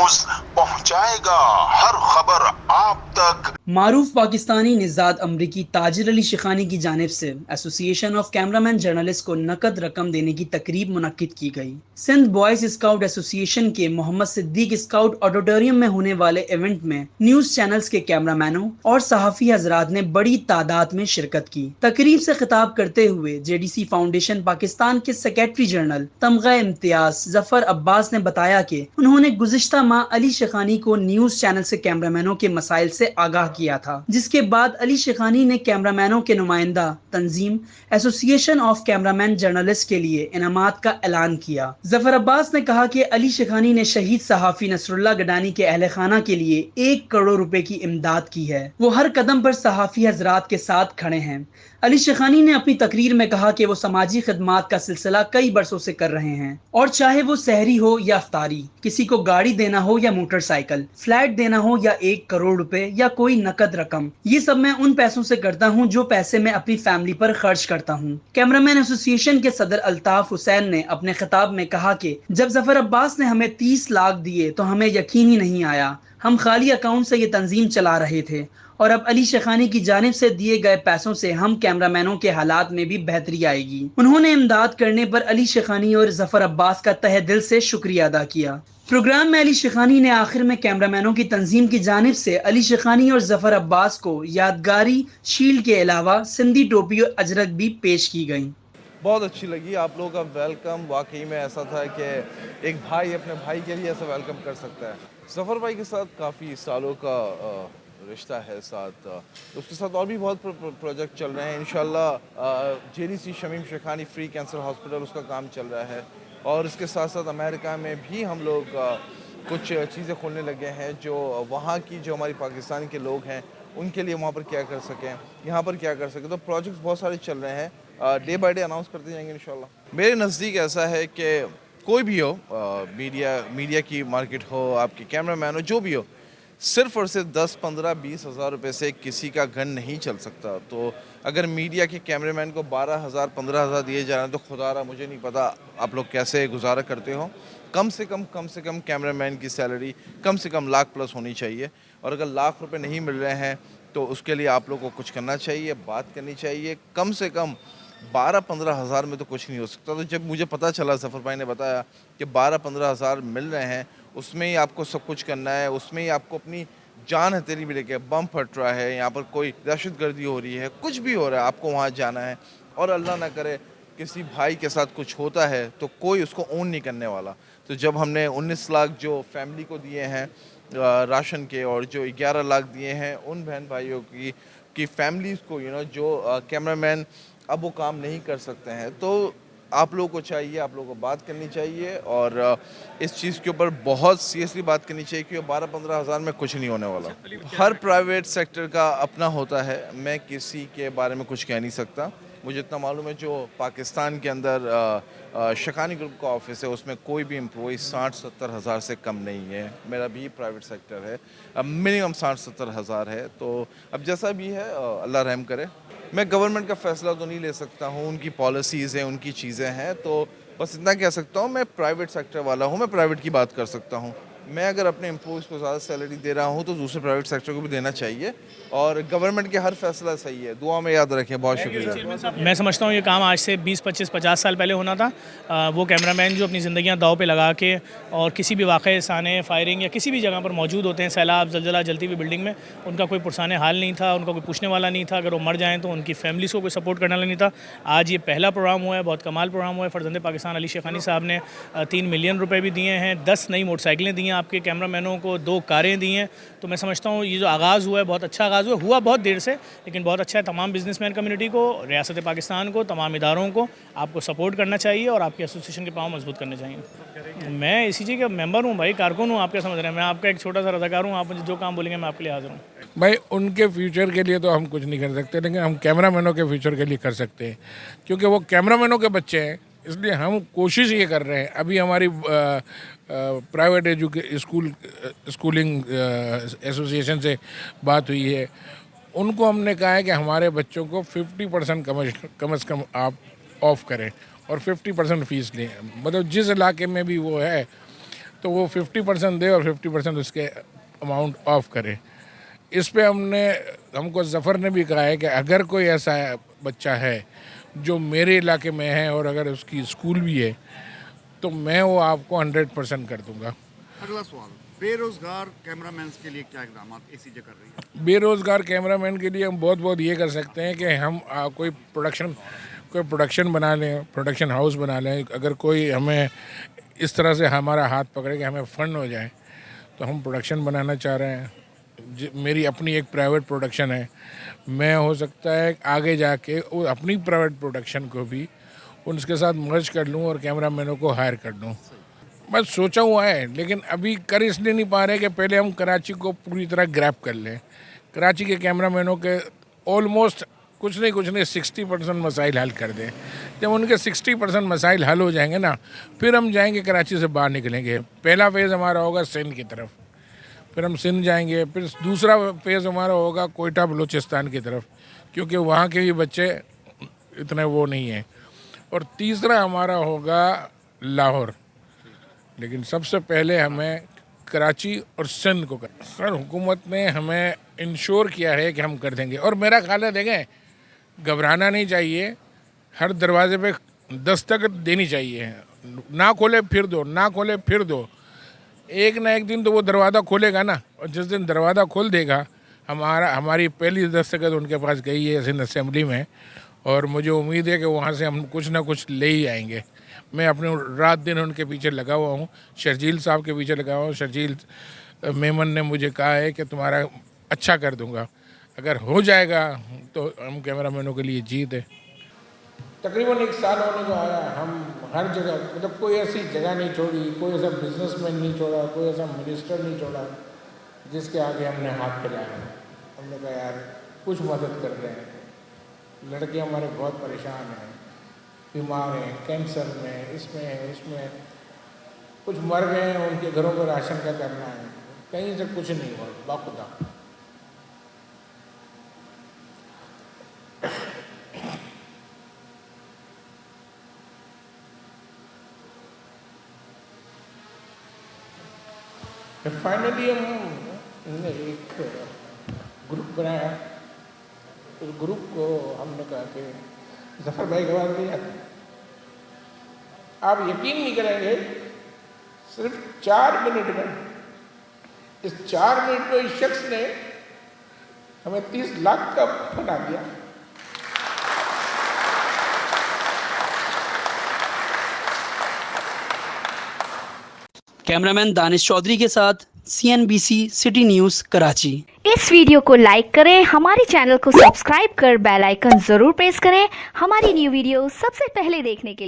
News पहुंचाएगा हर खबर आप तक। मारूफ पाकिस्तानी निजाद अमरीकी ताजिर अली शिखानी की जानिब से एसोसिएशन ऑफ कैमरामैन जर्नलिस्ट को नकद रकम देने की तकरीब मुनक्किद की गई। सिंध बॉयज स्काउट एसोसिएशन के मोहम्मद सिद्दीक स्काउट ऑडिटोरियम में होने वाले इवेंट में न्यूज चैनल्स के कैमरामैनों और सहाफ़ी हजरात ने बड़ी तादाद में शिरकत की। तकरीब से खिताब करते हुए जेडीसी फाउंडेशन पाकिस्तान के सेक्रेटरी जनरल तमगा इम्तियाज जफर अब्बास ने बताया कि उन्होंने गुज़िश्ता माह अली शिखानी को न्यूज चैनल से कैमरामैनों के मसाइल से आगाह किया था, जिसके बाद अली शिखानी ने कैमरामैनों के नुमाइंदा तंजीम एसोसिएशन ऑफ कैमरामैन जर्नलिस्ट के लिए इनामात का ऐलान किया। जफर अब्बास ने कहा कि अली शिखानी ने शहीद सहाफ़ी नसरुल्लाह गडानी के अहले खाना के लिए 1 करोड़ रुपए की इमदाद की है। वो हर कदम पर सहाफ़ी हजरात के साथ खड़े हैं। अली शिखानी ने अपनी तकरीर में कहा कि वो समाजी खिदमात का सिलसिला कई बरसों से कर रहे हैं और चाहे वो सहरी हो या अफ्तारी, किसी को गाड़ी देना हो या मोटरसाइकिल, फ्लैट देना हो या 1 करोड़ रुपए या कोई नकद रकम, ये सब मैं उन पैसों से करता हूँ जो पैसे मैं अपनी फैमिली पर खर्च करता हूँ। कैमरामैन एसोसिएशन के सदर अल्ताफ हुसैन ने अपने खिताब में कहा कि जब जफर अब्बास ने हमें 30 लाख दिए तो हमें यकीन ही नहीं आया। हम खाली अकाउंट से ये तंजीम चला रहे थे और अब अली शिखानी की जानिब से दिए गए पैसों से हम कैमरामैनों के हालात में भी बेहतरी आएगी। उन्होंने इमदाद करने पर अली शिखानी और जफर अब्बास का तहे दिल से शुक्रिया अदा किया। प्रोग्राम में अली शिखानी ने आखिर में कैमरामैनों की तंजीम की जानिब से अली शिखानी और जफर अब्बास को यादगारी शील्ड के अलावा सिंधी टोपी और अजरक भी पेश की गई। बहुत अच्छी लगी आप लोगों का वेलकम। वाकई में ऐसा था कि एक भाई अपने भाई के लिए ऐसा वेलकम कर सकता है। जफ़र भाई के साथ काफ़ी सालों का रिश्ता है साथ, उसके साथ और भी बहुत प्रोजेक्ट चल रहे हैं। इंशाल्लाह JDC Shamim Shikhani free cancer hospital उसका काम चल रहा है और इसके साथ साथ अमेरिका में भी हम लोग कुछ चीज़ें खोलने लगे हैं जो वहाँ की जो हमारी पाकिस्तान के लोग हैं उनके लिए वहाँ पर क्या कर सकें, यहाँ पर क्या कर सकें। तो प्रोजेक्ट्स बहुत सारे चल रहे हैं, डे बाय डे अनाउंस करते जाएंगे इंशाल्लाह। मेरे नज़दीक ऐसा है कि कोई भी हो, मीडिया की मार्केट हो, आपके कैमरामैन हो, जो भी हो, सिर्फ और सिर्फ 10, 15, 20 हज़ार रुपये से किसी का घर नहीं चल सकता। तो अगर मीडिया के कैमरामैन को 12,000, 15,000 दिए जा रहे हैं तो खुदारा मुझे नहीं पता आप लोग कैसे गुजारा करते हो। कम से कम कैमरामैन की सैलरी कम से कम लाख प्लस होनी चाहिए और अगर लाख रुपए नहीं मिल रहे हैं तो उसके लिए आप लोग को कुछ करना चाहिए, बात करनी चाहिए। कम से कम 12-15 हज़ार में तो कुछ नहीं हो सकता। तो जब मुझे पता चला, जफ़र भाई ने बताया कि 12-15 हज़ार मिल रहे हैं, उसमें ही आपको सब कुछ करना है, उसमें ही आपको अपनी जान हथेली भी लेके, बम फट रहा है, यहाँ पर कोई दहशतगर्दी हो रही है, कुछ भी हो रहा है, आपको वहाँ जाना है और अल्लाह ना करे किसी भाई के साथ कुछ होता है तो कोई उसको ओन नहीं करने वाला। तो जब हमने 19 लाख जो फैमिली को दिए हैं राशन के और जो 11 लाख दिए हैं उन बहन भाइयों की फैमिलीज़ को, जो कैमरामैन अब वो काम नहीं कर सकते हैं, तो आप लोगों को चाहिए, आप लोगों को बात करनी चाहिए और इस चीज़ के ऊपर बहुत सीरियसली बात करनी चाहिए कि 12-15 हज़ार में कुछ नहीं होने वाला। हर प्राइवेट सेक्टर का अपना होता है, मैं किसी के बारे में कुछ कह नहीं सकता। मुझे इतना मालूम है जो पाकिस्तान के अंदर शिखानी ग्रुप का ऑफिस है उसमें कोई भी एम्प्लॉई 60-70 हज़ार से कम नहीं है। मेरा भी प्राइवेट सेक्टर है, अब मिनिमम 60-70 हज़ार है। तो अब जैसा भी है अल्लाह रहम करे। मैं गवर्नमेंट का फ़ैसला तो नहीं ले सकता हूँ, उनकी पॉलिसीज़ हैं, उनकी चीज़ें हैं, तो बस इतना कह सकता हूँ मैं प्राइवेट सेक्टर वाला हूँ, मैं प्राइवेट की बात कर सकता हूँ। मैं अगर अपने एम्प्लॉइज़ को ज़्यादा सैलरी दे रहा हूँ तो दूसरे प्राइवेट सेक्टर को भी देना चाहिए और गवर्नमेंट के हर फैसला सही है। दुआ में याद रखें। बहुत शुक्रिया। मैं समझता हूँ ये काम आज से 20, 25, 50 साल पहले होना था। वो कैमरामैन जो अपनी ज़िंदगियाँ दाव पे लगा के और किसी भी वाक़े साने फायरिंग या किसी भी जगह पर मौजूद होते हैं, सैलाब, ज़लज़ला, जलती हुई बिल्डिंग में, उनका कोई पुरसाने हाल नहीं था, उनका कोई पूछने वाला नहीं था। अगर वो मर जाएँ तो उनकी फैमिलीज़ को कोई सपोर्ट करने वाला नहीं था। आज ये पहला प्रोग्राम हुआ है, बहुत कमाल प्रोग्राम हुआ है। फ़र्जंद पाकिस्तान अली शिखानी साहब ने 3 मिलियन रुपये भी दिए हैं, 10 नई मोटरसाइकिलें दी हैं आपके कैमरामैनों को, 2 कारें दी हैं। तो मैं समझता हूँ ये जो आगाज़ हुआ है बहुत अच्छा आगाज़ हुआ बहुत देर से, लेकिन बहुत अच्छा है। तमाम बिजनेसमैन कम्युनिटी को, रियासत पाकिस्तान को, तमाम इदारों को आपको सपोर्ट करना चाहिए और आपकी एसोसिएशन के पाँव मजबूत करने चाहिए। मैं इसी चीज़ का मेंबर हूँ भाई, कारकुन हूँ। आप क्या समझ रहे हैं? मैं आपका एक छोटा सा रज़ाकार हूँ। आप मुझे जो काम बोलेंगे मैं आपके लिए हाजिर हूँ। भाई उनके फ्यूचर के लिए तो हम कुछ नहीं कर सकते, लेकिन हम कैमरामैनों के फ्यूचर के लिए कर सकते हैं, क्योंकि वो कैमरामैनों के बच्चे हैं। इसलिए हम कोशिश ये कर रहे हैं। अभी हमारी प्राइवेट स्कूलिंग एसोसिएशन से बात हुई है, उनको हमने कहा है कि हमारे बच्चों को 50% कम से कम आप ऑफ करें और 50% फ़ीस लें। मतलब जिस इलाके में भी वो है तो वो 50% दे और 50% उसके अमाउंट ऑफ करे। इस पे हमको ज़फ़र ने भी कहा है कि अगर कोई ऐसा बच्चा है जो मेरे इलाके में है और अगर उसकी स्कूल भी है तो मैं वो आपको 100% कर दूंगा। अगला सवाल, बेरोजगार कैमरामैन के लिए क्या इकदाम एसीजे कर रही है? बेरोज़गार कैमरामैन के लिए हम बहुत ये कर सकते हैं कि हम कोई प्रोडक्शन बना लें, प्रोडक्शन हाउस बना लें। अगर कोई हमें इस तरह से हमारा हाथ पकड़े कि हमें फ़ंड हो जाए तो हम प्रोडक्शन बनाना चाह रहे हैं। मेरी अपनी एक प्राइवेट प्रोडक्शन है, मैं हो सकता है आगे जाके वो अपनी प्राइवेट प्रोडक्शन को भी उनके साथ मर्ज कर लूँ और कैमरामैनों को हायर कर लूँ। बस सोचा हुआ है, लेकिन अभी कर इसलिए नहीं पा रहे कि पहले हम कराची को पूरी तरह ग्रैब कर लें। कराची के कैमरामैनों के ऑलमोस्ट कुछ नहीं 60% मसाइल हल कर दें। जब उनके 60% मसाइल हल हो जाएंगे ना, फिर हम जाएंगे कराची से बाहर निकलेंगे। पहला फेज़ हमारा होगा सिंध की तरफ, फिर हम सिंध जाएंगे, फिर दूसरा फेज़ हमारा होगा कोयटा बलूचिस्तान की तरफ, क्योंकि वहाँ के भी बच्चे इतने वो नहीं हैं, और तीसरा हमारा होगा लाहौर। लेकिन सबसे पहले हमें कराची और सिंध को करना। सर, हुकूमत ने हमें इंश्योर किया है कि हम कर देंगे, और मेरा ख्याल है देखें, घबराना नहीं चाहिए। हर दरवाजे पे दस्तक देनी चाहिए, ना खोले फिर दो, ना खोले फिर दो। एक ना एक दिन तो वो दरवाज़ा खोलेगा ना, और जिस दिन दरवाज़ा खोल देगा, हमारी पहली दस्तखत उनके पास गई है सिंध असेंबली में, और मुझे उम्मीद है कि वहाँ से हम कुछ ना कुछ ले ही आएंगे। मैं अपने रात दिन उनके पीछे लगा हुआ हूँ, शर्जील साहब के पीछे लगा हुआ हूँ। शर्जील मेमन ने मुझे कहा है कि तुम्हारा अच्छा कर दूँगा। अगर हो जाएगा तो हम कैमरामैनों के लिए जीत है। तकरीबन 1 साल होने को आया, हम हर जगह, मतलब कोई ऐसी जगह नहीं छोड़ी, कोई ऐसा बिजनेसमैन नहीं छोड़ा, कोई ऐसा मिनिस्टर नहीं छोड़ा जिसके आगे हमने हाथ फैलाया। हमने कहा यार कुछ मदद कर रहे हैं। लड़के हमारे बहुत परेशान हैं, बीमार हैं, कैंसर में, इसमें है, उसमें, कुछ मर गए हैं, उनके घरों पर राशन का करना है, कहीं से कुछ नहीं हुआ बाखुदा। फाइनली हमने एक ग्रुप बनाया। उस ग्रुप को हमने कहा कि ज़फ़र भाई के बाद नहीं आते, आप यकीन नहीं करेंगे, सिर्फ 4 मिनट में, इस 4 मिनट में इस शख्स ने हमें 30 लाख का फंडा दिया। कैमरामैन दानिश चौधरी के साथ CNBC सिटी न्यूज़ कराची। इस वीडियो को लाइक करें, हमारे चैनल को सब्सक्राइब कर बेल आइकन जरूर प्रेस करें हमारी न्यू वीडियो सबसे पहले देखने के लिए।